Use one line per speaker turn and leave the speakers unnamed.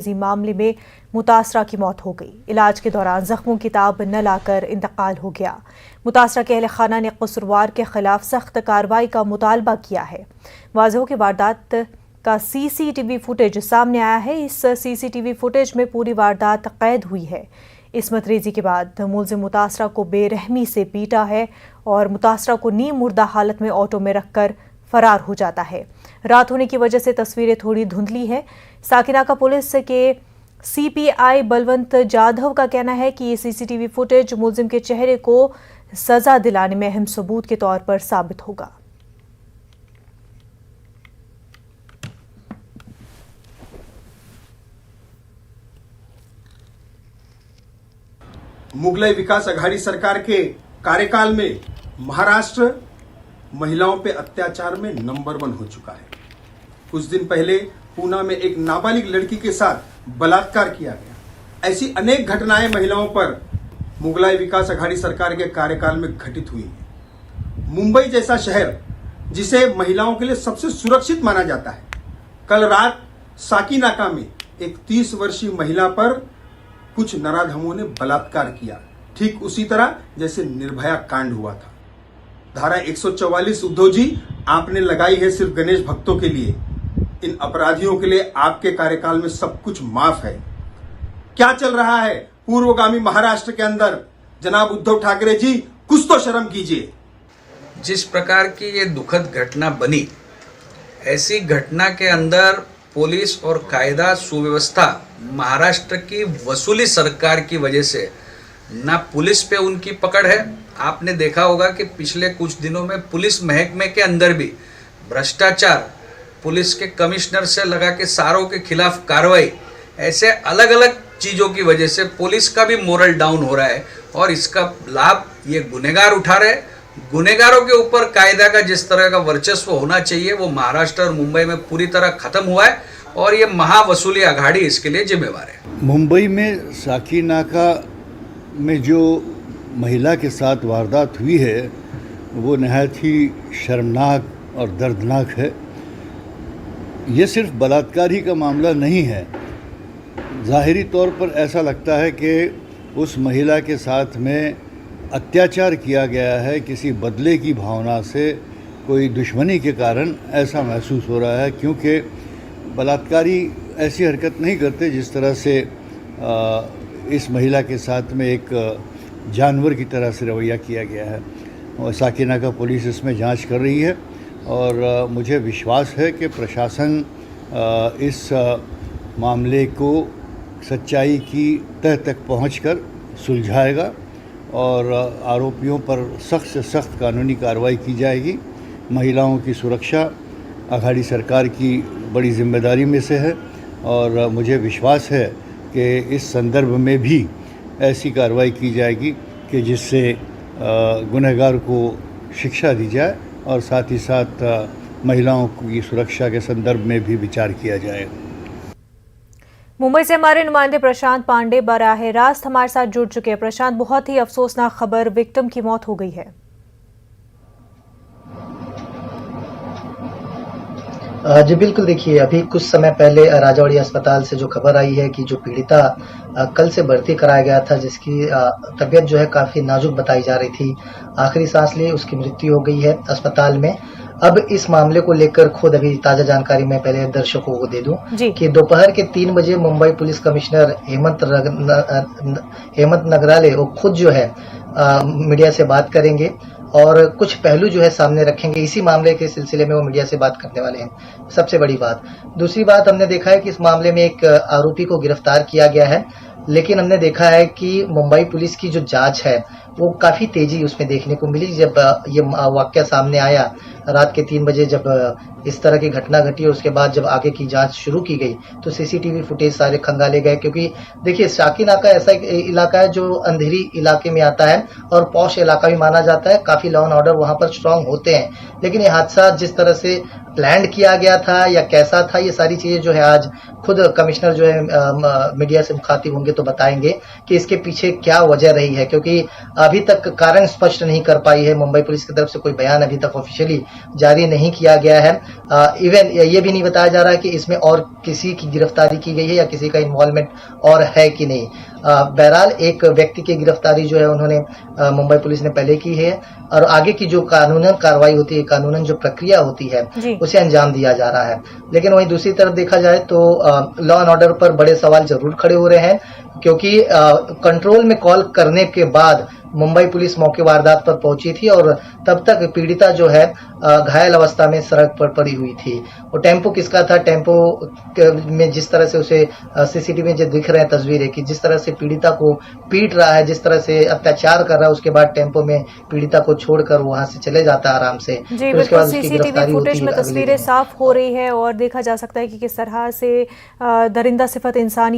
इसी मामले में मुतासरा की मौत हो गई। इलाज के दौरान जख्मों की ताब न लाकर इंतकाल हो गया। मुतासरा के अहले खाना ने कसूरवार के खिलाफ सख्त कार्रवाई का मुतालबा किया है। वाज़ेह हो कि वारदात का सीसीटीवी फुटेज सामने आया है। इस सीसीटीवी फुटेज में पूरी वारदात कैद हुई है। इसमत रेजी के बाद मुलजिम मुतासरा को बेरहमी से पीटा है और मुतासरा को नीम मुर्दा हालत में ऑटो में रखकर फरार हो जाता है। रात होने की वजह से तस्वीरें थोड़ी धुंधली है। साकिनाका पुलिस के सीपीआई बलवंत जाधव का कहना है कि ये सीसीटीवी फुटेज मुलजिम के चेहरे को सजा दिलाने में अहम सबूत के तौर पर साबित होगा।
मुगलई विकास आघाड़ी सरकार के कार्यकाल में महाराष्ट्र महिलाओं पे अत्याचार में नंबर 1 हो चुका है। कुछ दिन पहले पूना में एक नाबालिग लड़की के साथ बलात्कार किया गया। ऐसी अनेक घटनाएं महिलाओं पर मुगलई विकास आघाड़ी सरकार के कार्यकाल में घटित हुई हैं। मुंबई जैसा शहर जिसे महिलाओं के लिए सबसे सुरक्षित माना जाता है, कल रात साकीनाका में एक 30 वर्षीय महिला पर कुछ नराधमों ने बलात्कार किया, ठीक उसी तरह जैसे निर्भया कांड हुआ था। धारा 144 उद्धव जी आपने लगाई है सिर्फ गणेश भक्तों के लिए। इन अपराधियों के लिए आपके कार्यकाल में सब कुछ माफ है। क्या चल रहा है पूर्वगामी महाराष्ट्र के अंदर? जनाब उद्धव ठाकरे जी, कुछ तो शर्म कीजिए।
जिस प्रकार की ये दुखद घटना बनी, ऐसी घटना के अंदर पुलिस और कायदा सुव्यवस्था महाराष्ट्र की वसूली सरकार की वजह से ना पुलिस पे उनकी पकड़ है। आपने देखा होगा कि पिछले कुछ दिनों में पुलिस महकमे के अंदर भी भ्रष्टाचार, पुलिस के कमिश्नर से लगा के सारों के खिलाफ कार्रवाई, ऐसे अलग अलग चीज़ों की वजह से पुलिस का भी मोरल डाउन हो रहा है और इसका लाभ ये गुनहगार उठा रहे। गुनहगारों के ऊपर कायदा का जिस तरह का वर्चस्व होना चाहिए वो महाराष्ट्र और मुंबई में पूरी तरह खत्म हुआ है और ये महावसूली आघाड़ी इसके लिए जिम्मेवार है।
मुंबई में साकीनाका में जो महिला के साथ वारदात हुई है वो नहायत ही शर्मनाक और दर्दनाक है। ये सिर्फ बलात्कार ही का मामला नहीं है। ज़ाहिरी तौर पर ऐसा लगता है कि उस महिला के साथ में अत्याचार किया गया है, किसी बदले की भावना से, कोई दुश्मनी के कारण ऐसा महसूस हो रहा है, क्योंकि बलात्कारी ऐसी हरकत नहीं करते जिस तरह से इस महिला के साथ में एक जानवर की तरह से रवैया किया गया है। और साकीनाका पुलिस इसमें जांच कर रही है और मुझे विश्वास है कि प्रशासन इस मामले को सच्चाई की तह तक पहुंचकर सुलझाएगा और आरोपियों पर सख्त से सख्त कानूनी कार्रवाई की जाएगी। महिलाओं की सुरक्षा आघाड़ी सरकार की बड़ी जिम्मेदारी में से है और मुझे विश्वास है कि इस संदर्भ में भी ऐसी कार्रवाई की जाएगी कि जिससे गुनहगार को शिक्षा दी जाए और साथ ही साथ महिलाओं की सुरक्षा के संदर्भ में भी विचार किया जाए।
मुंबई से हमारे नुमाइंदे प्रशांत पांडे बराह रास्त हमारे साथ जुड़ चुके हैं। प्रशांत, बहुत ही अफसोसनाक खबर, विक्टिम की मौत हो गई है।
जी बिल्कुल, देखिए अभी कुछ समय पहले राजावाड़ी अस्पताल से जो खबर आई है कि जो पीड़िता कल से भर्ती कराया गया था, जिसकी तबीयत जो है काफी नाजुक बताई जा रही थी, आखिरी सांस लिए उसकी मृत्यु हो गई है अस्पताल में। अब इस मामले को लेकर खुद अभी ताजा जानकारी मैं पहले दर्शकों को दे दूं कि दोपहर के 3 बजे मुंबई पुलिस कमिश्नर हेमंत नगराले वो खुद जो है मीडिया से बात करेंगे और कुछ पहलू जो है सामने रखेंगे। इसी मामले के सिलसिले में वो मीडिया से बात करने वाले हैं, सबसे बड़ी बात। दूसरी बात, हमने देखा है कि इस मामले में एक आरोपी को गिरफ्तार किया गया है, लेकिन हमने देखा है कि मुंबई पुलिस की जो जांच है वो काफी तेजी उसमें देखने को मिली। जब ये वाकया सामने आया रात के 3 बजे, जब इस तरह की घटना घटी और उसके बाद जब आगे की जांच शुरू की गई तो सीसीटीवी फुटेज सारे खंगाले गए। क्योंकि देखिए साकीनाका ऐसा एक इलाका है जो अंधेरी इलाके में आता है और पॉश इलाका भी माना जाता है, काफी लॉ एंड ऑर्डर वहां पर स्ट्रांग होते हैं। लेकिन ये हादसा जिस तरह से प्लान किया गया था या कैसा था, ये सारी चीजें जो है आज खुद कमिश्नर जो है मीडिया से मुखातिब होंगे तो बताएंगे कि इसके पीछे क्या वजह रही है। क्योंकि अभी तक कारण स्पष्ट नहीं कर पाई है। मुंबई पुलिस की तरफ से कोई बयान अभी तक ऑफिशियली जारी नहीं किया गया है। इवन ये भी नहीं बताया जा रहा है कि इसमें और किसी की गिरफ्तारी की गई है या किसी का इन्वॉल्वमेंट और है कि नहीं। बहरहाल एक व्यक्ति की गिरफ्तारी जो है उन्होंने मुंबई पुलिस ने पहले की है और आगे की जो कानूनन कार्रवाई होती है, कानूनन जो प्रक्रिया होती है उसे अंजाम दिया जा रहा है। लेकिन वहीं दूसरी तरफ देखा जाए तो लॉ एंड ऑर्डर पर बड़े सवाल जरूर खड़े हो रहे हैं, क्योंकि कंट्रोल में कॉल करने के बाद मुंबई पुलिस मौके वारदात पर पहुंची थी और तब तक पीड़िता जो है घायल अवस्था में सड़क पर पड़ी हुई थी। वो टेम्पो किसका था? टेम्पो में जिस तरह से उसे सीसीटीवी में जो दिख रहे हैं तस्वीरें कि जिस तरह से पीड़िता को पीट रहा है, जिस तरह से अत्याचार कर रहा है, उसके बाद टेम्पो में पीड़िता को छोड़कर वहां से चले जाता है आराम से।
जी बिल्कुल, सीसीटीवी फुटेज में तस्वीरें साफ हो रही है और देखा जा सकता है कि किस तरह से दरिंदा सिफत इंसानी